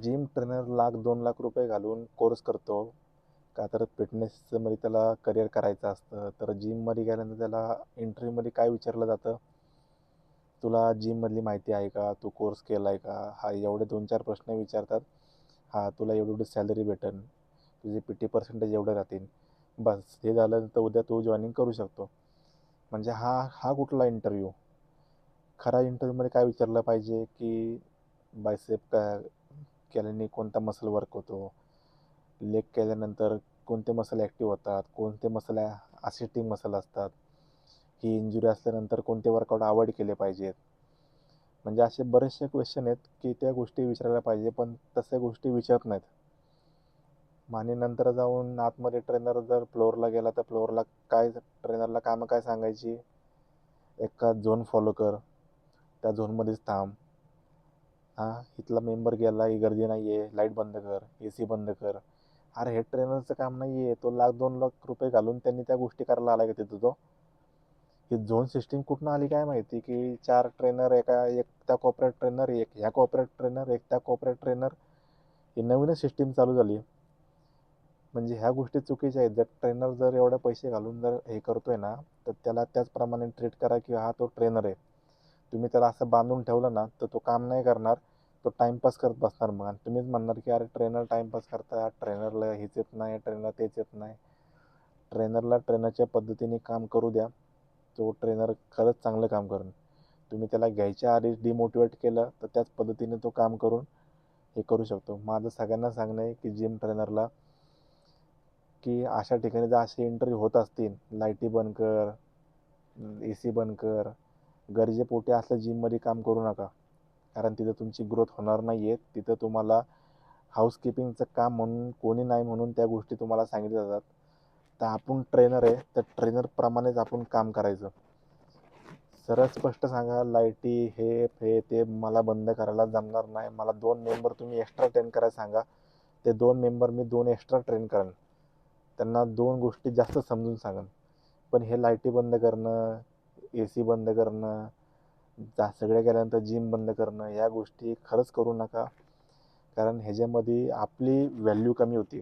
Gym trainer lakh 2 lakh रुपये घालून course करतो का तर फिटनेसमध्ये त्याला करिअर करायचं असतं. तर जिममध्ये गेल्यानंतर त्याला इंटरव्ह्यूमध्ये काय विचारलं जातं, तुला जिममधली माहिती आहे का, तू कोर्स केला आहे का, हा एवढे 2-4 प्रश्न विचारतात. हा तुला एवढी एवढी सॅलरी भेटेल, तुझे PT% एवढे राहतील, बस हे झालं तर उद्या तू जॉईनिंग करू शकतो. म्हणजे हा हा कुठला इंटरव्ह्यू. खरा इंटरव्ह्यूमध्ये काय विचारलं पाहिजे की बायसेप का केल्याने कोणता मसल वर्क होतो, लेग केल्यानंतर कोणते मसल ॲक्टिव्ह होतात, कोणते मसल असिस्टिंग मसल असतात, ही इंजुरी असल्यानंतर कोणते वर्कआउट अवॉइड केले पाहिजेत. म्हणजे असे बरेचसे क्वेश्चन आहेत की त्या गोष्टी विचारायला पाहिजे, पण तशा गोष्टी विचारत नाहीत. आणि नंतर जाऊन आतमध्ये ट्रेनर जर फ्लोअरला गेला तर फ्लोअरला काय, ट्रेनरला कामं काय सांगायची, एका झोन फॉलो कर, त्या झोनमध्येच थांब, हां इथला मेंबर गेला ही गर्दी नाही आहे, लाईट बंद कर, AC बंद कर. अरे हे ट्रेनरचं काम नाही आहे. तो लाख 2 लाख रुपये घालून त्यांनी त्या गोष्टी करायला आला का तिथं तो. ही झोन सिस्टीम कुठून आली काय माहिती, की 4 ट्रेनर एक त्या कोपऱ्यात ट्रेनर, एक ह्या कोपऱ्यात ट्रेनर, एक त्या कोपऱ्यात ट्रेनर. ही नवीनच सिस्टीम चालू झाली. म्हणजे ह्या गोष्टी चुकीच्या आहेत. जर ट्रेनर जर एवढे पैसे घालून जर हे करतोय ना, तर त्याला त्याचप्रमाणे ट्रीट करा की हा तो ट्रेनर आहे. तुम्ही त्याला असं बांधून ठेवलं ना, तर तो काम नाही करणार. तो टाईमपास करत बसणार मग, आणि तुम्हीच म्हणणार की अरे ट्रेनर टाईमपास करतात, ट्रेनरला हेच येत नाही, ट्रेनरला तेच येत नाही. ट्रेनरला ट्रेनरच्या पद्धतीने काम करू द्या. तो ट्रेनर खरंच चांगलं काम करेल. तुम्ही त्याला घ्यायच्या आधीच डिमोटिवेट केलं तर त्याच पद्धतीने तो काम करून हे करू शकतो. माझं सगळ्यांना सांगणं आहे की जिम ट्रेनरला की अशा ठिकाणी जर असे इंटरव्ह्यू होत असतील, लाईटी बंद कर, AC बंद कर, गरजेपोटी असल्या जिममध्ये काम करू नका. कारण तिथं तुमची ग्रोथ होणार नाही आहे. तिथं तुम्हाला हाऊसकीपिंगचं काम म्हणून कोणी नाही म्हणून त्या गोष्टी तुम्हाला सांगितल्या जातात. तर आपण ट्रेनर आहे, तर ट्रेनरप्रमाणेच आपण काम करायचं. सरळ स्पष्ट सांगा, लाईटी हे ते मला बंद करायला जमणार नाही. मला 2 मेंबर तुम्ही एक्स्ट्रा ट्रेन करायला सांगा. ते 2 मेंबर मी 2 एक्स्ट्रा ट्रेन करेन. त्यांना 2 गोष्टी जास्त समजून सांगेन. पण हे लाईटी बंद करणं, AC बंद करणं, सगळे गेल्यानंतर जिम बंद करणं, या गोष्टी खरंच करू नका. कारण ह्याच्यामध्ये आपली व्हॅल्यू कमी होती.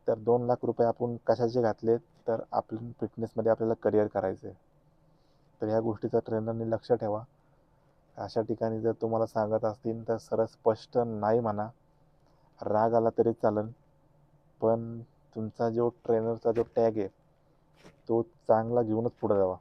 तर 2 लाख रुपये आपण कशाचे घातले, तर आपल्या फिटनेसमध्ये आपल्याला करिअर करायचं आहे. तर ह्या गोष्टीचा ट्रेनरने लक्ष ठेवा. अशा ठिकाणी जर तुम्हाला सांगत असतील तर सरळ स्पष्ट नाही म्हणा. राग आला तरी चालेल, पण तुमचा जो ट्रेनरचा जो टॅग आहे तो चांगला घेऊनच पुढे जावा.